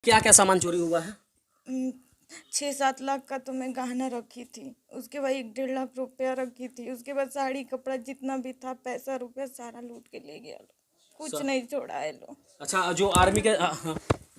क्या क्या सामान चोरी हुआ है? 6-7 लाख का तो मैं गहना रखी थी। उसके बाद 1-1.5 लाख रुपया रखी थी। उसके बाद साड़ी कपड़ा जितना भी था पैसा रुपया सारा लूट के ले गया लोग। कुछ नहीं छोड़ा है लोग। अच्छा, जो आर्मी के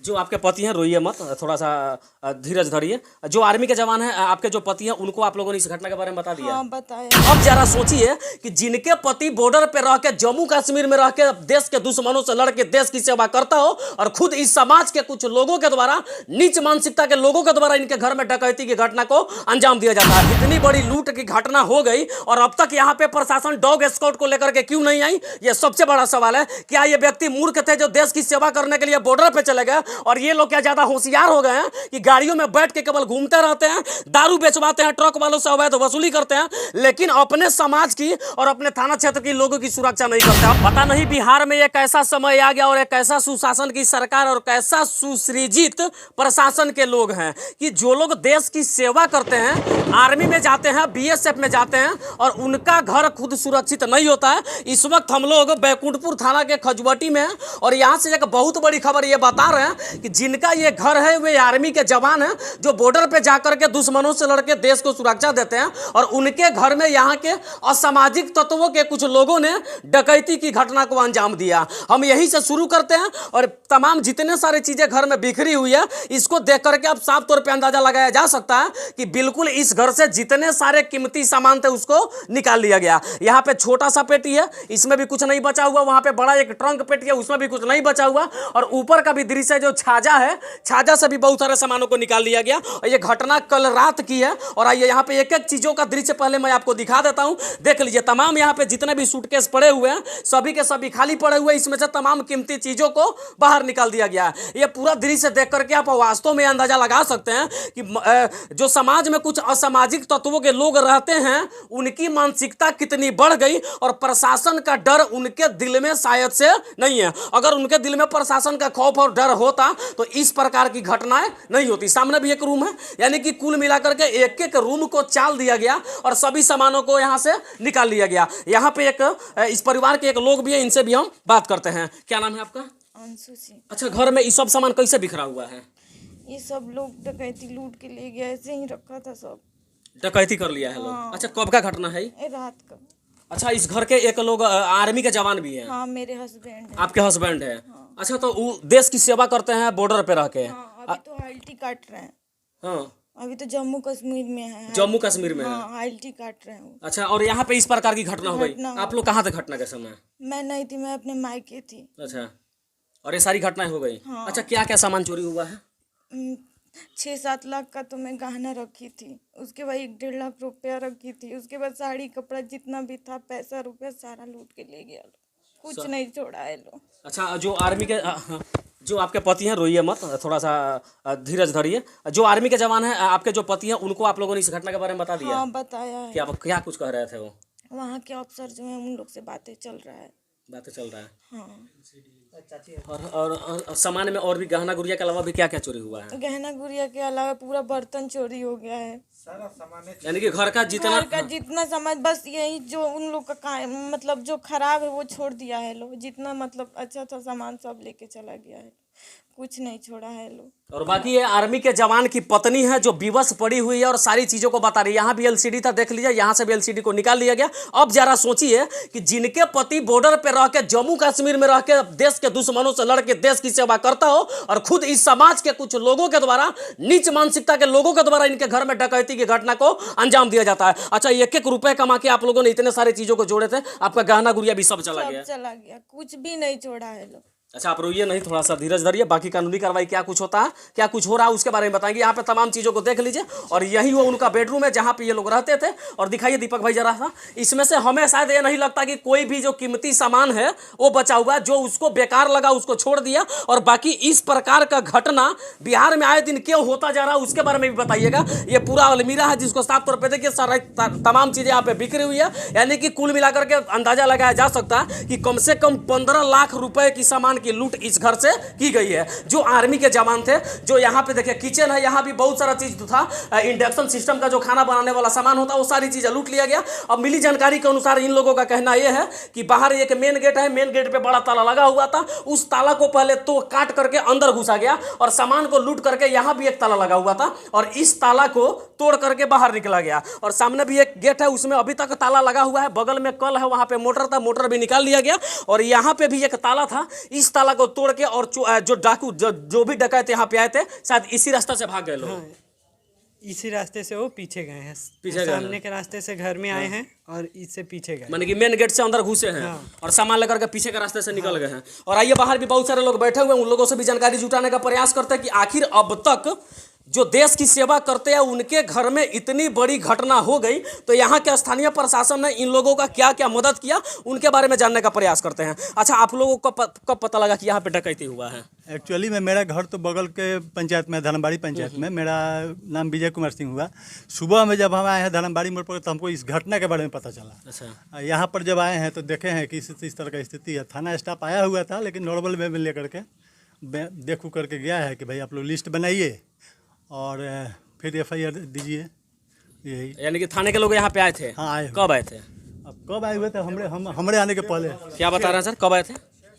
जो आपके पति हैं, रोइए मत, थोड़ा सा धीरज धरिए। जो आर्मी के जवान हैं, आपके जो पति हैं, उनको आप लोगों ने इस घटना के बारे में बता दिया? हाँ, बताया। अब जरा सोचिए कि जिनके पति बॉर्डर पे रह के, जम्मू कश्मीर में रह के देश के दुश्मनों से लड़ के देश की सेवा करता हो, और खुद इस समाज के कुछ लोगों के द्वारा, नीच मानसिकता के लोगों के द्वारा इनके घर में डकैती की घटना को अंजाम दिया जाता है। इतनी बड़ी लूट की घटना हो गई और अब तक यहाँ पे प्रशासन डॉग स्क्वाड को लेकर के क्यों नहीं आई, ये सबसे बड़ा सवाल है। क्या ये व्यक्ति मूर्ख थे जो देश की सेवा करने के लिए बॉर्डर पे चले गए, और ये लोग क्या ज्यादा होशियार हो गए हैं कि गाड़ियों में बैठ के केवल घूमते रहते हैं, दारू बेचवाते हैं, ट्रक वालों से अवैध वसूली करते हैं, लेकिन अपने समाज की और अपने थाना क्षेत्र के लोगों की सुरक्षा नहीं करते? पता नहीं बिहार में एक ऐसा समय आ गया और एक ऐसा सुशासन की सरकार और कैसा सुसृजित प्रशासन के लोग हैं कि जो लोग देश की सेवा करते हैं, आर्मी में जाते हैं, बीएसएफ में जाते हैं, और उनका घर खुद सुरक्षित नहीं होता है। इस वक्त हम लोग बैकुंठपुर थाना के खजुवटी में हैं और यहाँ से एक बहुत बड़ी खबर ये बता रहे हैं कि जिनका ये घर है वे आर्मी के जवान हैं जो बॉर्डर पे जाकर के दुश्मनों से लड़के देश को सुरक्षा देते हैं, और उनके घर में यहाँ के असामाजिक तत्वों के कुछ लोगों ने डकैती की घटना को अंजाम दिया। हम यहीं से शुरू करते हैं और तमाम जितने सारी चीजें घर में बिखरी हुई है, इसको देख करके अब साफ तौर पे अंदाजा लगाया जा सकता है कि बिल्कुल इस घर से जितने सारे कीमती सामान थे उसको निकाल लिया गया। यहाँ पे छोटा सा पेटी है, इसमें भी कुछ नहीं बचा हुआ। वहां पे बड़ा एक ट्रंक पेटी है, उसमें भी कुछ नहीं बचा हुआ। और ऊपर का भी दृश्य जो छाजा है, छाजा से भी बहुत सारे सामानों को निकाल लिया गया। और ये घटना कल रात की है। और आइए यहाँ पे एक एक चीजों का दृश्य पहले मैं आपको दिखा देता हूँ, देख लीजिए। तमाम यहाँ पे जितने भी सूटकेस पड़े हुए हैं, सभी के सभी खाली पड़े हुए, इसमें से तमाम कीमती चीजों को बाहर निकाल दिया गया है। ये पूरा दृश्य देख करके आप वास्तव में अंदाजा लगा सकते हैं कि जो समाज में कुछ असामाजिक तत्वों के लोग रहते हैं, उनकी मानसिकता कितनी बढ़ गई और प्रशासन का डर उनके दिल में शायद से नहीं है। अगर उनके दिल में प्रशासन का खौफ और डर होता तो इस प्रकार की घटनाएं नहीं होती। सामने भी एक रूम है, यानी कि कुल मिलाकर के एक एक रूम को चाल दिया गया और सभी सामानों को यहां से निकाल लिया गया। यहां पे एक इस परिवार के एक लोग भी हैं, इनसे भी हम बात करते हैं। क्या नाम है आपका? अंशु सिंह। अच्छा, घर में ये सब सामान कैसे बिखरा हुआ है? ये सब लोग डकैती लूट के ले गया, ऐसे ही रखा था सब। डकैती कर लिया है लोग? हाँ। अच्छा, कब का घटना है? रात का। अच्छा, इस घर के एक लोग आर्मी के जवान भी हैं? हाँ, मेरे हस्बैंड है। आपके हस्बैंड है? हाँ। अच्छा, तो वो देश की सेवा करते हैं बॉर्डर पे रह के? हाँ, अभी तो हाइल्टी काट रहे हैं। हाँ, अभी तो जम्मू कश्मीर में है। जम्मू कश्मीर में है? हाँ, हाइल्टी काट रहे हैं। अच्छा, और यहाँ पे इस प्रकार की घटना हो गई? घटना हो आप लोग कहाँ थे घटना के समय? मैं नहीं थी, मैं अपने मायके थी। अच्छा, और ये सारी घटनाएं हो गई? हाँ। अच्छा, क्या क्या सामान चोरी हुआ है? 6-7 लाख का तो मैं गहना रखी थी। उसके बाद 1-1.5 लाख रुपया रखी थी। उसके बाद साड़ी कपड़ा जितना भी था पैसा रुपया सारा लूट के ले गया लोग। कुछ नहीं छोड़ा है लोग। अच्छा, जो आर्मी के जो आपके पति हैं, रोइए मत, थोड़ा सा धीरज धरिए। जो आर्मी के जवान हैं, आपके जो पति हैं, उनको आप लोगों ने इस घटना के बारे में बता दिया? हाँ, बताया है। क्या कुछ कह रहे थे वो? वहाँ के अफसर जो हैं उन लोग से बातें चल रहा है। बातें चल रहा है? हाँ। और सामान में और भी गहना गुड़िया के अलावा भी क्या क्या चोरी हुआ है? गहना गुड़िया के अलावा पूरा बर्तन चोरी हो गया है। सारा सामान, यानी कि घर का जितना सामान, बस यही जो उन लोग का मतलब जो खराब है वो छोड़ दिया है लोग। जितना मतलब अच्छा था सामान सब लेके चला गया है, कुछ नहीं छोड़ा है लोग। और बाकी ये आर्मी के जवान की पत्नी है जो विवश पड़ी हुई है और सारी चीजों को बता रही है। यहाँ भी एलसीडी था, देख लीजिए, यहाँ से भी एलसीडी को निकाल लिया गया। अब जरा सोचिए कि जिनके पति बॉर्डर पे रह के, जम्मू कश्मीर में रह के देश के दुश्मनों से लड़ के देश की सेवा करता हो, और खुद इस समाज के कुछ लोगों के द्वारा, नीच मानसिकता के लोगों के द्वारा इनके घर में डकैती की घटना को अंजाम दिया जाता है। अच्छा, एक एक रुपए कमा के आप लोगों ने इतने सारी चीजों को जोड़े थे, आपका गहना गुड़िया भी सब चला गया? कुछ भी नहीं छोड़ा है लोग। अच्छा, आप रोइए नहीं, थोड़ा सा धीरज धरिए। बाकी कानूनी कार्रवाई क्या कुछ होता है, क्या कुछ हो रहा है, उसके बारे में बताएंगे। यहाँ पे तमाम चीज़ों को देख लीजिए, और यही वो उनका बेडरूम है जहाँ पे ये लोग रहते थे। और दिखाइए दीपक भाई जरा सा, इसमें से हमें शायद ये नहीं लगता कि कोई भी जो कीमती सामान है वो बचा हुआ है। जो उसको बेकार लगा उसको छोड़ दिया। और बाकी इस प्रकार का घटना बिहार में आए दिन क्यों होता जा रहा है उसके बारे में भी बताइएगा। ये पूरा अलमीरा है जिसको साफ तौर पर देखिए, सारा तमाम चीज़ें यहाँ पे बिखरी हुई है। यानी कि कुल मिलाकर के अंदाजा लगाया जा सकता है कि कम से कम 15 लाख रुपए की सामान की लूट इस घर से की गई है। जो आर्मी के जवान थे, जो यहाँ पे देखिए किचन है, यहाँ भी बहुत सारा चीज था, इंडक्शन सिस्टम का जो खाना बनाने वाला सामान होता है वो सारी चीजें लूट लिया गया। अब मिली जानकारी के अनुसार इन लोगों का कहना यह है कि बाहर एक मेन गेट है, मेन गेट पे बड़ा ताला लगा हुआ था, उस ताला को पहले तो काट करके अंदर घुसा गया और सामान को लूट करके यहाँ भी एक ताला लगा हुआ था और इस ताला को तोड़ करके बाहर निकला गया। और सामने भी एक गेट है, उसमें अभी तक ताला लगा हुआ है, बगल में कल है, वहां पे मोटर था, मोटर भी निकाल लिया गया और यहाँ पे भी एक ताला था, इस ताला को तोड़ के और जो डाकू जो भी डकैत यहाँ पे आए थे शायद इसी रास्ते से भाग गए लोग। हाँ, इसी रास्ते से वो पीछे गए हैं, पीछे गए सामने के रास्ते से घर में आए हैं और इससे पीछे गए। माने कि मेन गेट से अंदर घुसे हैं और सामान लेकर के पीछे के रास्ते से निकल गए हैं। और आइए बाहर भी बहुत सारे लोग बैठे हुए हैं, उन लोगों से भी जानकारी जुटाने का प्रयास करते हैं कि आखिर अब तक जो देश की सेवा करते हैं उनके घर में इतनी बड़ी घटना हो गई तो यहाँ के स्थानीय प्रशासन ने इन लोगों का क्या क्या मदद किया उनके बारे में जानने का प्रयास करते हैं। अच्छा, आप लोगों को कब पता लगा कि यहाँ पे डकैती हुआ है? एक्चुअली में मेरा घर तो बगल के पंचायत में, धर्मबाड़ी पंचायत में। मेरा नाम विजय कुमार सिंह हुआ। सुबह में जब हम आए हैं धर्मबाड़ी मोड़ पर तो हमको इस घटना के बारे में पता चला। अच्छा, यहाँ पर जब आए हैं तो देखे हैं कि इस तरह की स्थिति है। थाना स्टाफ आया हुआ था लेकिन नॉर्मल वे में लेकर के देख करके गया है कि भाई आप लोग लिस्ट बनाइए और फिर FIR दीजिए। यही, यानी कि थाने के लोग यहाँ पे आए थे? हाँ, आए। कब आए थे? अब कब आए हुए थे? हमरे आने के पहले। क्या बता रहे हैं सर, कब आए थे?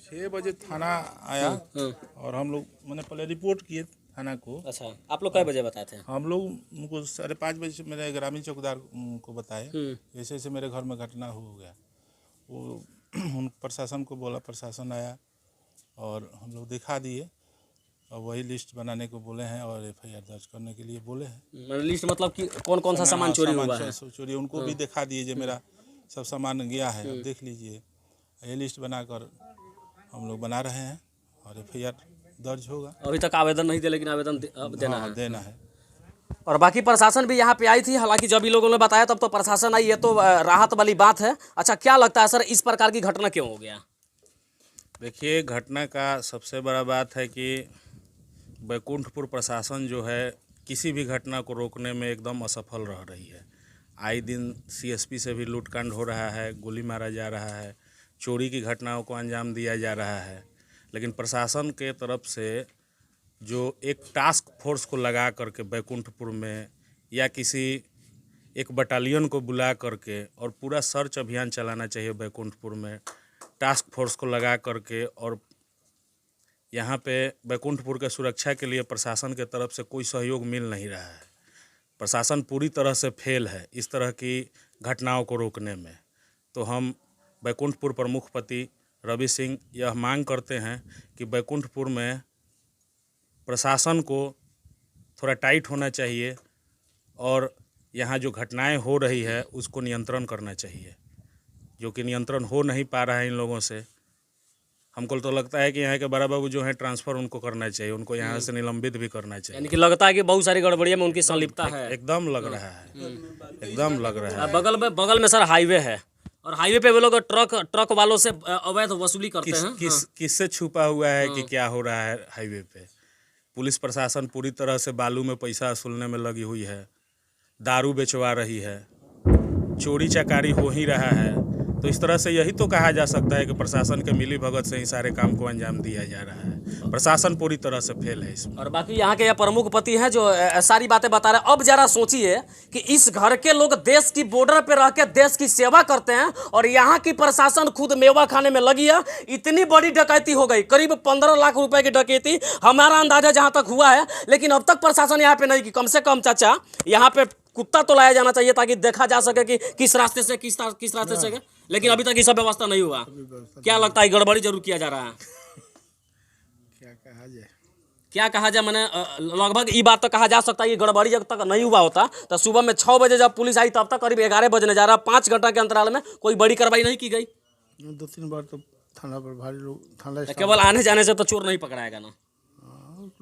6 बजे थाना आया और हम लोग मैंने पहले रिपोर्ट किए थाना को। अच्छा, आप लोग कई बजे बताए थे? हम लोग उनको 5:30 बजे से मेरे ग्रामीण चौकीदार को बताए ऐसे ऐसे मेरे घर में घटना हो गया। वो उन प्रशासन को बोला, प्रशासन आया और हम लोग दिखा दिए और वही लिस्ट बनाने को बोले हैं और FIR दर्ज करने के लिए बोले हैं। लिस्ट मतलब कि कौन कौन सा सामान चोरी हुआ है? चोरी उनको भी दिखा दिए जो मेरा सब सामान गया है, अब देख लीजिए। ये लिस्ट बनाकर हम लोग बना रहे हैं और FIR दर्ज होगा। अभी तक आवेदन नहीं दिया लेकिन आवेदन अब देना है। देना है। और बाकी प्रशासन भी यहाँ पे आई थी, हालांकि जब भी लोगों ने बताया तब तो प्रशासन आई, ये तो राहत वाली बात है। अच्छा, क्या लगता है सर इस प्रकार की घटना क्यों हो गया? देखिए, घटना का सबसे बड़ा बात है कि बैकुंठपुर प्रशासन जो है किसी भी घटना को रोकने में एकदम असफल रह रही है। आए दिन CSP से भी लूटकांड हो रहा है, गोली मारा जा रहा है, चोरी की घटनाओं को अंजाम दिया जा रहा है, लेकिन प्रशासन के तरफ से जो एक टास्क फोर्स को लगा करके बैकुंठपुर में या किसी एक बटालियन को बुला करके और पूरा सर्च अभियान चलाना चाहिए बैकुंठपुर में, टास्क फोर्स को लगा करके। और यहाँ पे बैकुंठपुर के सुरक्षा के लिए प्रशासन के तरफ से कोई सहयोग मिल नहीं रहा है। प्रशासन पूरी तरह से फेल है इस तरह की घटनाओं को रोकने में। तो हम बैकुंठपुर प्रमुखपति रवि सिंह यह मांग करते हैं कि बैकुंठपुर में प्रशासन को थोड़ा टाइट होना चाहिए और यहाँ जो घटनाएं हो रही है उसको नियंत्रण करना चाहिए, जो कि नियंत्रण हो नहीं पा रहा है इन लोगों से। हमको तो लगता है कि यहाँ के बड़ा बाबू जो है ट्रांसफ़र उनको करना चाहिए, उनको यहाँ से निलंबित भी करना चाहिए। यानी कि लगता है कि बहुत सारी गड़बड़ियों में उनकी संलिप्तता है। एकदम लग रहा है, एकदम लग रहा है। बगल में सर हाईवे है और हाईवे पे वो लोग ट्रक वालों से अवैध वसूली करते हैं। किससे छुपा हुआ है कि क्या हो रहा है हाईवे पे? पुलिस प्रशासन पूरी तरह से बालू में पैसा वसूलने में लगी हुई है, दारू बेचवा रही है, चोरी चकारी हो ही रहा है। तो इस तरह से यही तो कहा जा सकता है कि प्रशासन के मिली भगत से ही सारे काम को अंजाम दिया जा रहा है। प्रशासन पूरी तरह से फेल है इसमें। और बाकी यहाँ के ये प्रमुख पति हैं जो सारी बातें बता रहे हैं। अब जरा सोचिए कि इस घर के लोग देश की बॉर्डर पे रह के देश की सेवा करते हैं और यहाँ की प्रशासन खुद मेवा खाने में लगी है। इतनी बड़ी डकैती हो गई, करीब 15 लाख रुपए की डकैती हमारा अंदाजा जहाँ तक हुआ है, लेकिन अब तक प्रशासन यहाँ पे नहीं की। कम से कम चाचा यहाँ पे कुत्ता तो लाया जाना चाहिए ताकि देखा जा सके कि किस रास्ते से किस रास्ते से गए, लेकिन अभी तक ये सब व्यवस्था नहीं हुआ। क्या लगता है गड़बड़ी जरूर किया जा रहा है? क्या कहा जाए मैंने लगभग ये बात तो कहा जा सकता है कि गड़बड़ी जब तक नहीं हुआ होता तो सुबह में 6 बजे जब पुलिस आई तब तक करीब 11 बजने जा रहा, 5 घंटा के अंतराल में कोई बड़ी कार्रवाई नहीं की गई। 2-3 बार तो थाना पर भारी लोग थाना केवल आने जाने से तो चोर नहीं पकड़ाएगा ना।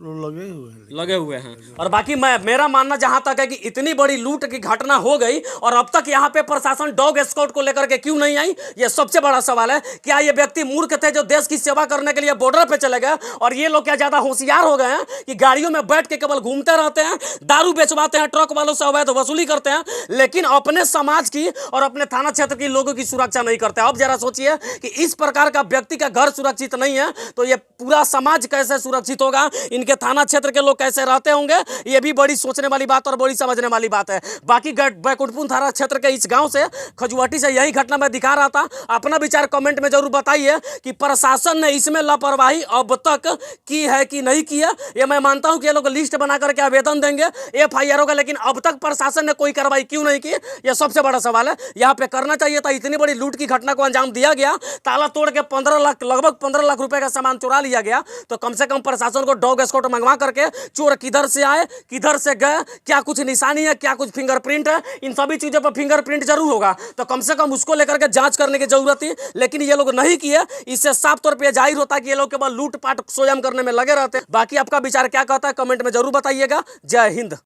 लगे हुए हैं। लगे हुए हैं। और बाकी मेरा मानना जहां तक है कि इतनी बड़ी लूट की घटना हो गई और अब तक यहाँ पे प्रशासन डॉग स्क्वाड को लेकर के क्यों नहीं आई, ये सबसे बड़ा सवाल है। क्या ये व्यक्ति मूर्ख थे जो देश की सेवा करने के लिए बॉर्डर पे चले गए, और ये लोग क्या ज्यादा होशियार हो गए हैं कि गाड़ियों में बैठ के केवल घूमते रहते हैं, दारू बेचवाते हैं, ट्रक वालों से अवैध वसूली करते हैं, लेकिन अपने समाज की और अपने थाना क्षेत्र के लोगों की सुरक्षा नहीं करते। अब जरा सोचिए कि इस प्रकार का व्यक्ति का घर सुरक्षित नहीं है तो ये पूरा समाज कैसे सुरक्षित होगा, इनके थाना क्षेत्र के लोग कैसे रहते होंगे, ये भी बड़ी सोचने वाली बात और बड़ी समझने वाली बात है। बाकी बैकुंठपुर थाना क्षेत्र के इस गांव से, खजुआटी से यही घटना मैं दिखा रहा था। अपना विचार कमेंट में जरूर बताइए कि प्रशासन ने इसमें लापरवाही अब तक की है कि नहीं की है। ये मैं मानता हूं कि ये लोग लिस्ट बना करके आवेदन देंगे, FIR होगा, लेकिन अब तक प्रशासन ने कोई कार्रवाई क्यों नहीं की, यह सबसे बड़ा सवाल है। यहाँ पे करना चाहिए था। इतनी बड़ी लूट की घटना को अंजाम दिया गया, ताला तोड़ के लगभग 15 लाख रुपए का सामान चुरा लिया गया, तो कम से कम प्रशासन को डॉग स्क्वाड मंगवा करके चोर किधर से आए, किधर से गए, क्या कुछ निशानी है, क्या कुछ फिंगरप्रिंट है, इन सभी चीजों पर फिंगरप्रिंट जरूर होगा, तो कम से कम उसको लेकर के जांच करने की जरूरत थी। लेकिन ये लोग नहीं किए। इससे साफ तौर पर जाहिर होता है कि ये लोग केवल लूटपाट स्वयं करने में लगे रहते हैं। बाकी आपका विचार क्या कहता है कमेंट में जरूर बताइएगा। जय हिंद।